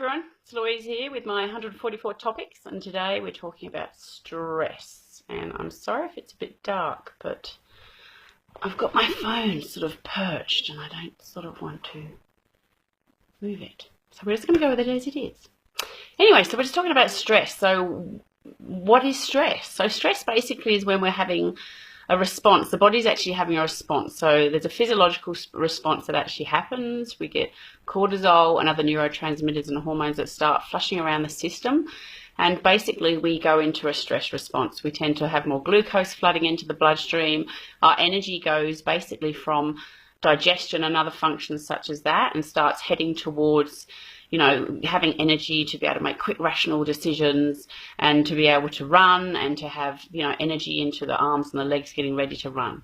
everyone, it's Louise here with my 144 topics, and today we're talking about stress. And I'm sorry if it's a bit dark, but I've got my phone sort of perched and I don't sort of want to move it. So we're just going to go with it as it is. Anyway, so we're just talking about stress. So what is stress? So stress basically is when we're having a response. The body's actually having a response. So there's a physiological response that actually happens. We get cortisol and other neurotransmitters and hormones that start flushing around the system. And basically we go into a stress response. We tend to have more glucose flooding into the bloodstream. Our energy goes basically from digestion and other functions such as that and starts heading towards, you know, having energy to be able to make quick rational decisions and to be able to run and to have, you know, energy into the arms and the legs getting ready to run.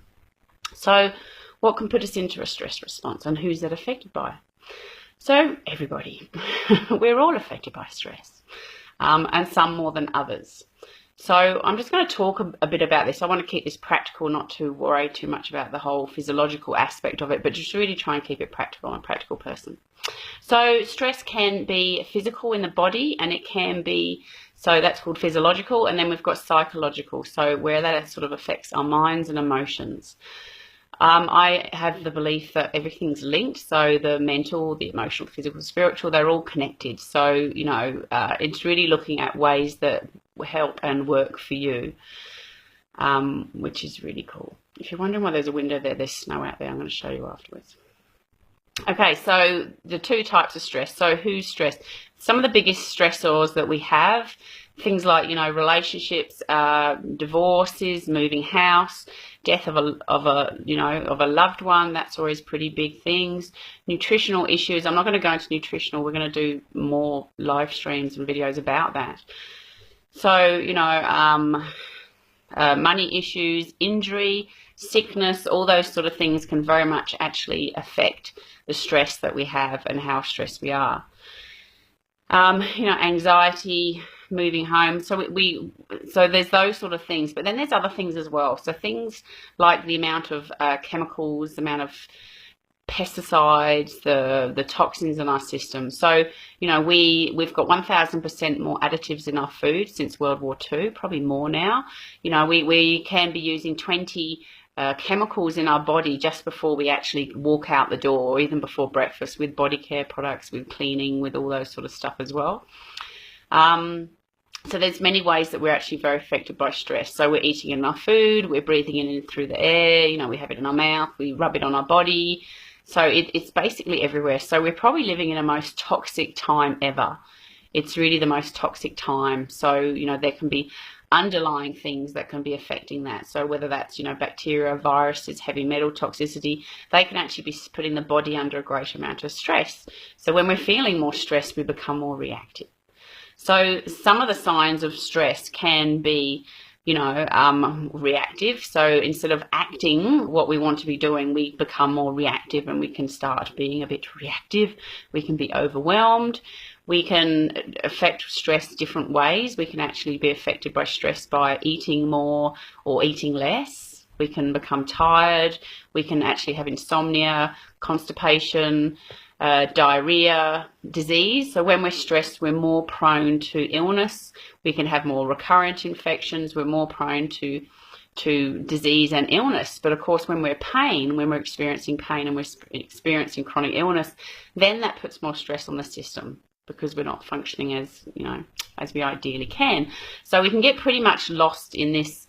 So what can put us into a stress response and who's that affected by? So everybody. We're all affected by stress, and some more than others. So I'm just going to talk a bit about this. I want to keep this practical, not to worry too much about the whole physiological aspect of it, but just really try and keep it practical. I'm a practical person. So stress can be physical in the body, and it can be, so that's called physiological, and then we've got psychological, so where that sort of affects our minds and emotions. I have the belief that everything's linked, so the mental, the emotional, physical, spiritual, they're all connected. So, you know, it's really looking at ways that help and work for you, which is really cool. If you're wondering why there's a window there, there's snow out there. I'm going to show you afterwards. Okay, so the two types of stress. So who's stressed? Some of the biggest stressors that we have, things like, you know, relationships, divorces, moving house, death of a loved one. That's always pretty big things. Nutritional issues. I'm not going to go into nutritional. We're going to do more live streams and videos about that. So, you know, money issues, injury, sickness, all those sort of things can very much actually affect the stress that we have and how stressed we are. You know, anxiety, moving home. So so there's those sort of things, but then there's other things as well. So things like the amount of chemicals, the amount of pesticides, the toxins in our system. So, you know, we've got 1,000% more additives in our food since World War II, probably more now. You know, we can be using 20 chemicals in our body just before we actually walk out the door, or even before breakfast, with body care products, with cleaning, with all those sort of stuff as well. So there's many ways that we're actually very affected by stress. So we're eating in our food, we're breathing in through the air, you know, we have it in our mouth, we rub it on our body. So it's basically everywhere. So we're probably living in a most toxic time ever. It's really the most toxic time. So, you know, there can be underlying things that can be affecting that. So whether that's, you know, bacteria, viruses, heavy metal toxicity, they can actually be putting the body under a great amount of stress. So when we're feeling more stressed, we become more reactive. So some of the signs of stress can be, you know, reactive. So instead of acting what we want to be doing, we become more reactive and we can start being a bit reactive. We can be overwhelmed. We can affect stress different ways. We can actually be affected by stress by eating more or eating less. We can become tired. We can actually have insomnia, constipation, diarrhea, disease. So when we're stressed, we're more prone to illness. We can have more recurrent infections. We're more prone to disease and illness. But of course, when we're experiencing pain and we're experiencing chronic illness, then that puts more stress on the system because we're not functioning as, you know, as we ideally can. So we can get pretty much lost in this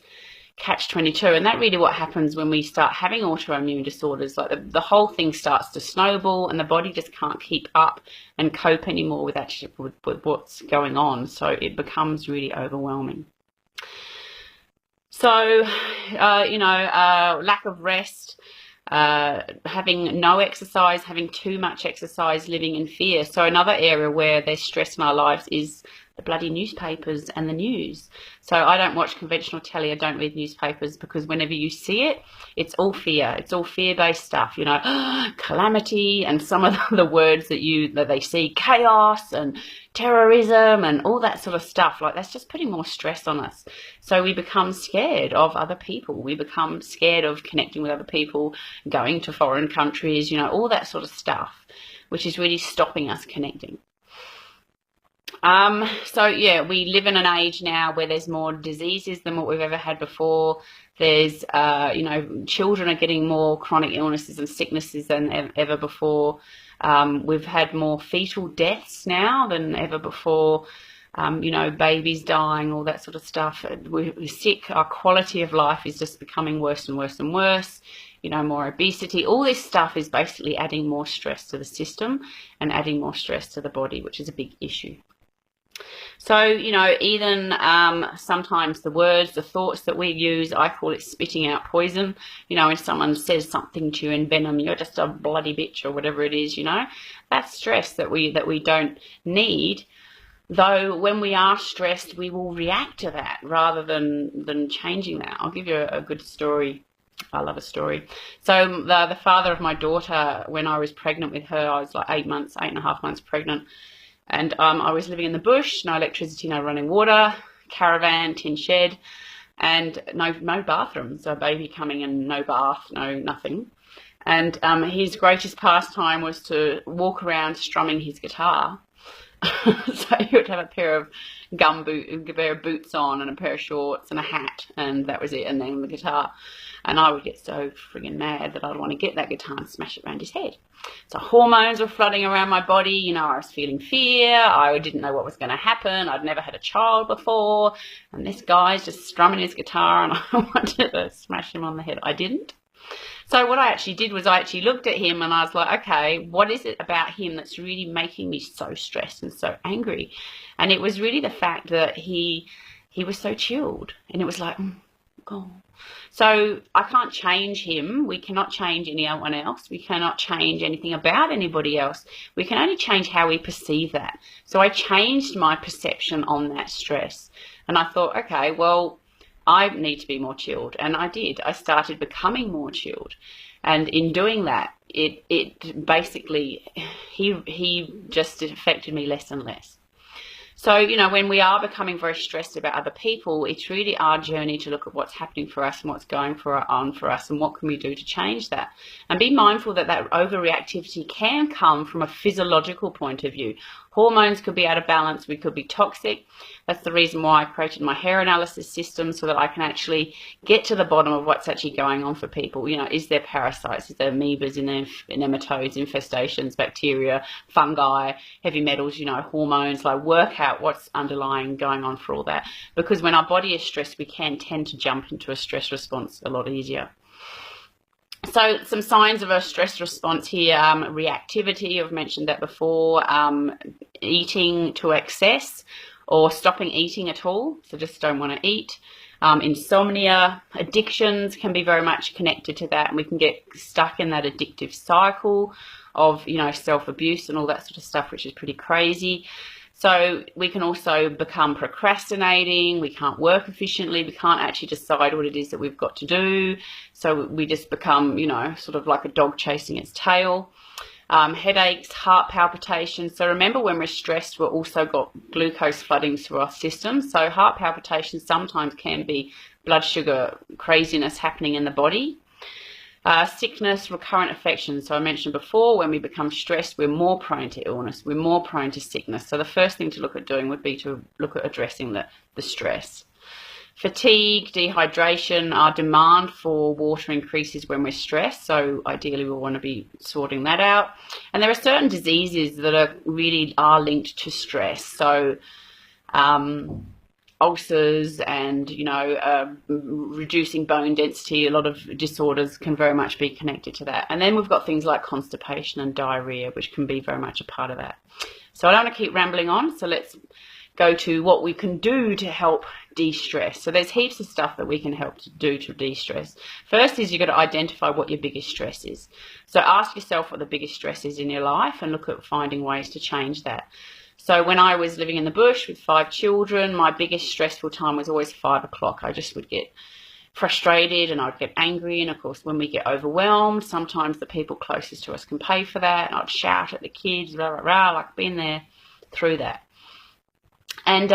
catch-22, and that really what happens when we start having autoimmune disorders. Like the whole thing starts to snowball and the body just can't keep up and cope anymore with actually with what's going on. So it becomes really overwhelming. So, you know, lack of rest, having no exercise, having too much exercise, living in fear. So another area where there's stress in our lives is the bloody newspapers and the news. So I don't watch conventional telly, I don't read newspapers, because whenever you see it, it's all fear. It's all fear-based stuff, you know, calamity, and some of the words that they see, chaos and terrorism and all that sort of stuff. Like, that's just putting more stress on us. So we become scared of other people. We become scared of connecting with other people, going to foreign countries, you know, all that sort of stuff, which is really stopping us connecting. So yeah, we live in an age now where there's more diseases than what we've ever had before. There's, children are getting more chronic illnesses and sicknesses than ever before. We've had more fetal deaths now than ever before. Babies dying, all that sort of stuff. We're sick. Our quality of life is just becoming worse and worse and worse. More obesity. All this stuff is basically adding more stress to the system and adding more stress to the body, which is a big issue. So, even sometimes the words, the thoughts that we use, I call it spitting out poison. When someone says something to you in venom, you're just a bloody bitch or whatever it is, that's stress that we don't need. Though when we are stressed, we will react to that rather than changing that. I'll give you a good story. I love a story. So the father of my daughter, when I was pregnant with her, I was like 8.5 months pregnant. And I was living in the bush, no electricity, no running water, caravan, tin shed, and no bathroom. So a baby coming in, no bath, no nothing. And his greatest pastime was to walk around strumming his guitar. So he would have a pair of boots on and a pair of shorts and a hat, and that was it, and then the guitar. And I would get so friggin' mad that I'd want to get that guitar and smash it around his head. So hormones were flooding around my body. I was feeling fear. I didn't know what was going to happen. I'd never had a child before. And this guy's just strumming his guitar, and I wanted to smash him on the head. I didn't. So what I actually did was I actually looked at him and I was like, okay, what is it about him that's really making me so stressed and so angry? And it was really the fact that he was so chilled. And it was like, oh. So I can't change him. We cannot change anyone else. We cannot change anything about anybody else. We can only change how we perceive that. So I changed my perception on that stress. And I thought, okay, well, I need to be more chilled. And I did. I started becoming more chilled. And in doing that, it basically, he just affected me less and less. So, when we are becoming very stressed about other people, it's really our journey to look at what's happening for us and what's going on for us and what can we do to change that. And be mindful that overreactivity can come from a physiological point of view. Hormones could be out of balance. We could be toxic. That's the reason why I created my hair analysis system, so that I can actually get to the bottom of what's actually going on for people. Is there parasites? Is there amoebas in there, nematodes, infestations, bacteria, fungi, heavy metals, hormones? Like, work out what's underlying going on for all that. Because when our body is stressed, we can tend to jump into a stress response a lot easier. So some signs of a stress response here, reactivity, I've mentioned that before, eating to excess or stopping eating at all, so just don't want to eat. Insomnia, addictions can be very much connected to that, and we can get stuck in that addictive cycle of, self-abuse and all that sort of stuff, which is pretty crazy. So we can also become procrastinating. We can't work efficiently. We can't actually decide what it is that we've got to do. So we just become, sort of like a dog chasing its tail. Headaches, heart palpitations. So remember, when we're stressed, we've also got glucose flooding through our system. So heart palpitations sometimes can be blood sugar craziness happening in the body. Sickness, recurrent affections. So I mentioned before, when we become stressed, we're more prone to illness. We're more prone to sickness. So the first thing to look at doing would be to look at addressing the stress. Fatigue, dehydration. Our demand for water increases when we're stressed. So ideally we'll want to be sorting that out. And there are certain diseases that really are linked to stress. So ulcers and, reducing bone density, a lot of disorders can very much be connected to that. And then we've got things like constipation and diarrhea, which can be very much a part of that. So I don't want to keep rambling on, so let's go to what we can do to help de-stress. So there's heaps of stuff that we can help to do to de-stress. First is you've got to identify what your biggest stress is. So ask yourself what the biggest stress is in your life and look at finding ways to change that. So when I was living in the bush with 5 children, my biggest stressful time was always 5 o'clock. I just would get frustrated and I'd get angry. And of course, when we get overwhelmed, sometimes the people closest to us can pay for that. And I'd shout at the kids, rah, rah, rah, like been there through that. And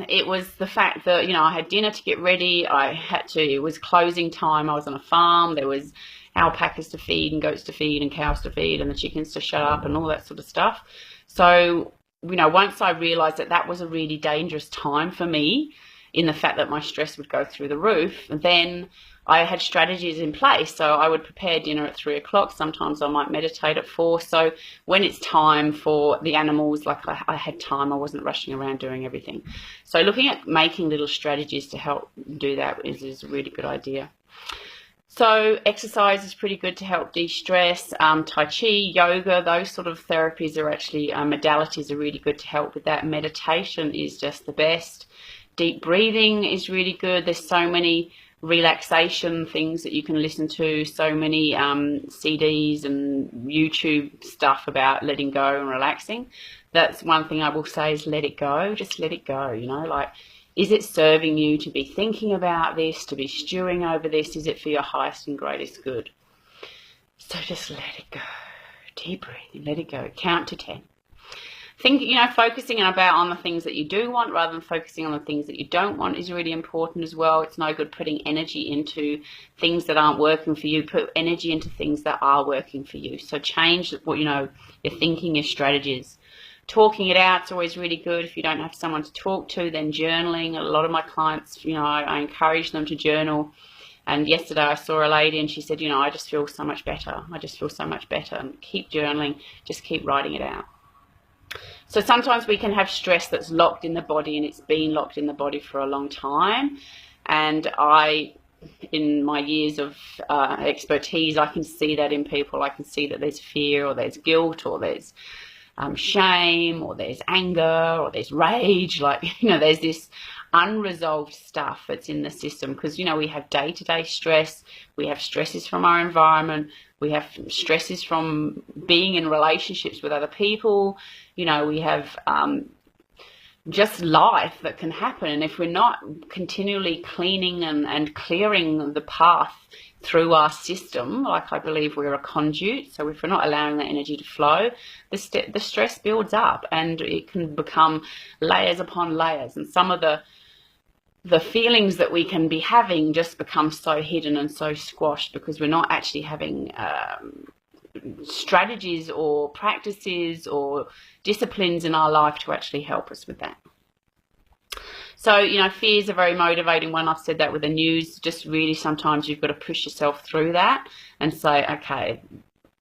it was the fact that, I had dinner to get ready. It was closing time. I was on a farm. There was alpacas to feed and goats to feed and cows to feed and the chickens to shut up and all that sort of stuff. So once I realized that that was a really dangerous time for me, in the fact that my stress would go through the roof, then I had strategies in place. So I would prepare dinner at 3 o'clock. Sometimes I might meditate at 4. So when it's time for the animals, like I had time, I wasn't rushing around doing everything. So looking at making little strategies to help do that is a really good idea. So exercise is pretty good to help de-stress. Tai Chi, yoga, those sort of therapies are actually, modalities are really good to help with that. Meditation is just the best. Deep breathing is really good. There's so many relaxation things that you can listen to, so many CDs and YouTube stuff about letting go and relaxing. That's one thing I will say, is let it go. Just let it go, like, is it serving you to be thinking about this, to be stewing over this? Is it for your highest and greatest good? So just let it go. Deep breathing, let it go. Count to 10. Focusing on the things that you do want rather than focusing on the things that you don't want is really important as well. It's no good putting energy into things that aren't working for you. Put energy into things that are working for you. So change what, your thinking, your strategies. Talking it out is always really good. If you don't have someone to talk to, then journaling. A lot of my clients, I encourage them to journal. And yesterday I saw a lady and she said, I just feel so much better. I just feel so much better. And keep journaling. Just keep writing it out. So sometimes we can have stress that's locked in the body, and it's been locked in the body for a long time. And in my years of expertise, I can see that in people. I can see that there's fear, or there's guilt, or there's shame, or there's anger, or there's rage. There's this unresolved stuff that's in the system, because we have day-to-day stress, we have stresses from our environment, we have stresses from being in relationships with other people, we have just life that can happen. And if we're not continually cleaning and clearing the path through our system, like, I believe we're a conduit, so if we're not allowing that energy to flow, the stress builds up, and it can become layers upon layers, and some of the feelings that we can be having just become so hidden and so squashed because we're not actually having strategies or practices or disciplines in our life to actually help us with that. So, fear is a very motivating one. I've said that with the news. Just really, sometimes you've got to push yourself through that and say, okay,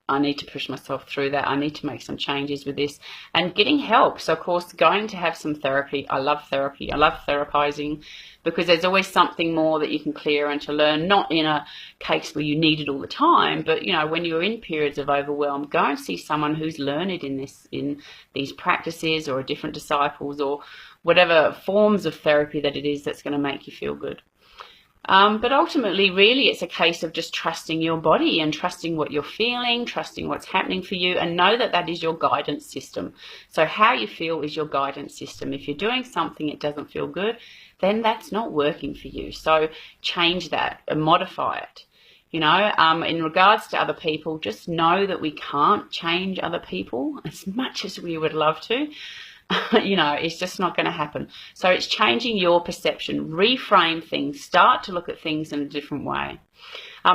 I need to push myself through that. I need to make some changes with this, and getting help. So, of course, going to have some therapy. I love therapy. I love therapizing, because there's always something more that you can clear and to learn, not in a case where you need it all the time, but, when you're in periods of overwhelm, go and see someone who's learned in these practices, or different disciples, or whatever forms of therapy that it is that's going to make you feel good. But ultimately, really, it's a case of just trusting your body and trusting what you're feeling, trusting what's happening for you, and know that that is your guidance system. So how you feel is your guidance system. If you're doing something that doesn't feel good, then that's not working for you. So change that and modify it. In regards to other people, just know that we can't change other people as much as we would love to. It's just not going to happen. So it's changing your perception, reframe things, start to look at things in a different way.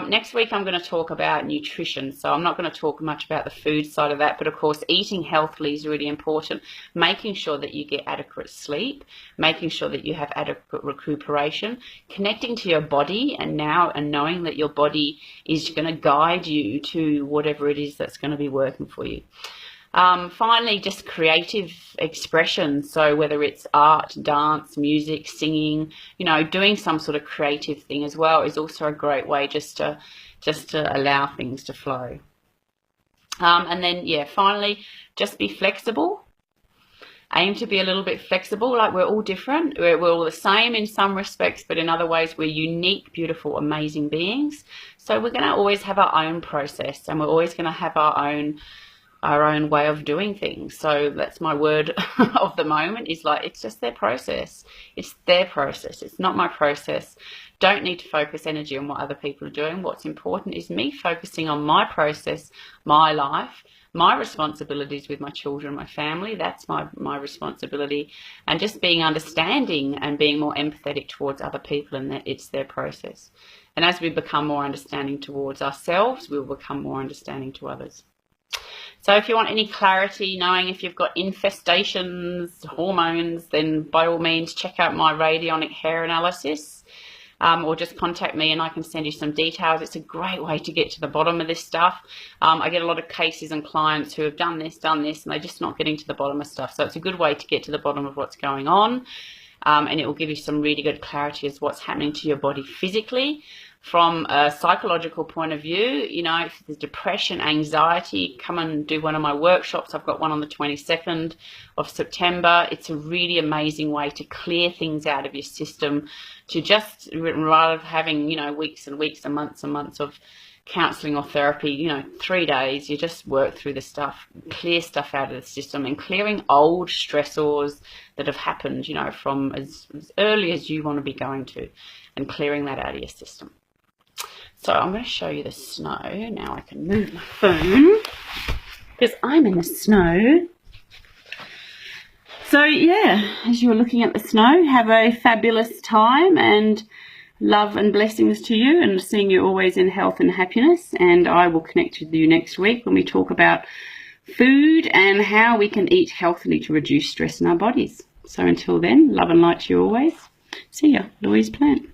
Next week I'm going to talk about nutrition. So I'm not going to talk much about the food side of that, but of course eating healthily is really important. Making sure that you get adequate sleep, making sure that you have adequate recuperation, connecting to your body, and knowing that your body is going to guide you to whatever it is that's going to be working for you. Finally, just creative expression. So whether it's art, dance, music, singing, doing some sort of creative thing as well is also a great way just to allow things to flow. And then, finally, just be flexible. Aim to be a little bit flexible. Like, we're all different. We're all the same in some respects, but in other ways we're unique, beautiful, amazing beings. So we're going to always have our own process, and we're always going to have our own way of doing things. So that's my word of the moment, is like, it's just their process. It's their process. It's not my process. Don't need to focus energy on what other people are doing. What's important is me focusing on my process, my life, my responsibilities with my children, my family. That's my responsibility. And just being understanding and being more empathetic towards other people, and that it's their process. And as we become more understanding towards ourselves, we'll become more understanding to others. So if you want any clarity, knowing if you've got infestations, hormones, then by all means check out my radionic hair analysis, or just contact me and I can send you some details. It's a great way to get to the bottom of this stuff. I get a lot of cases and clients who have done this, and they're just not getting to the bottom of stuff. So it's a good way to get to the bottom of what's going on, and it will give you some really good clarity as what's happening to your body physically. From a psychological point of view, you know, if there's depression, anxiety, come and do one of my workshops. I've got one on the 22nd of September. It's a really amazing way to clear things out of your system, to just, rather than having, you know, weeks and weeks and months of counselling or therapy, you know, 3 days, you just work through the stuff, clear stuff out of the system, and clearing old stressors that have happened, you know, from as early as you want to be going to, and clearing that out of your system. So I'm going to show you the snow. Now I can move my phone because I'm in the snow. So yeah, as you're looking at the snow, have a fabulous time, and love and blessings to you, and seeing you always in health and happiness. And I will connect with you next week when we talk about food and how we can eat healthily to reduce stress in our bodies. So until then, love and light to you always. See ya, Louise Plant.